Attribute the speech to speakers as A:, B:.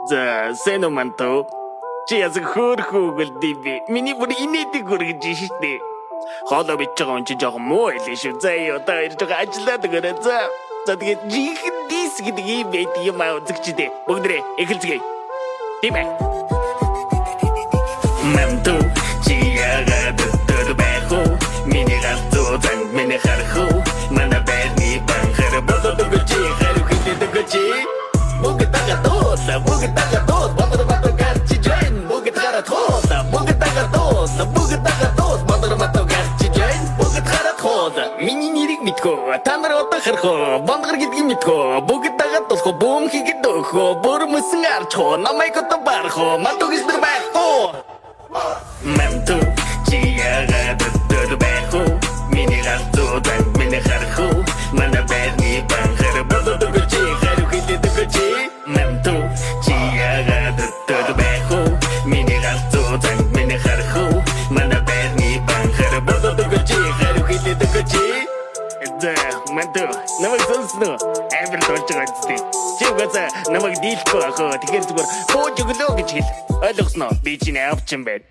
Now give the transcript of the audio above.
A: За, сайн уу манту? Чи ясаг хөөрхөөгөл диви. Миний бүр инээдэг хүргэж штэ. Хоолоо бич байгаа юм чи жоохон муу хэлээ шүү. За одоо ирж байгаа ажиллаад өгөрөө. За тэгээд жинхэнэ дис гэдэг юм байт юм аа үзэгчдээ. Бүгдрээ эхэлцгээе. Тийм ээ. Манту чи яагаад өдөр байх уу? Миний гацуу занг миний харах уу? Манай байрны банхэр бодод өгч харах хэлдэг өгч. Бүгдээ тагад бодор гарч жин бүгд гараад хоод бодор гарч жин бүгд гараад хоод миний нэрийг мэдхөө та нар одоо харах бонгор гэдгийг мэдхөө бүгд тагад болох бөөм хийгээд өгөө бүр мөсөн арч хоо намайг одоо барах манту гэж дөр байх хоо манту чи яагаад өдөр байх уу миний гацуу занг миний харах уу манай байрны банхэр бодод өгч харах хэлдэг өгч манту чи яагаад өдөр байх уу миний гацуу занг миний харах уу манай байрны банхэр бодод өгч харах хэлдэг өгч манту намайг сонсноо амир болж байгаа зү чи угаасаа намайг дийлэхгүй байх уу тэгэхээр зүгээр бууж өглөө гэж хэл ойлгосноо би чиний авчин байна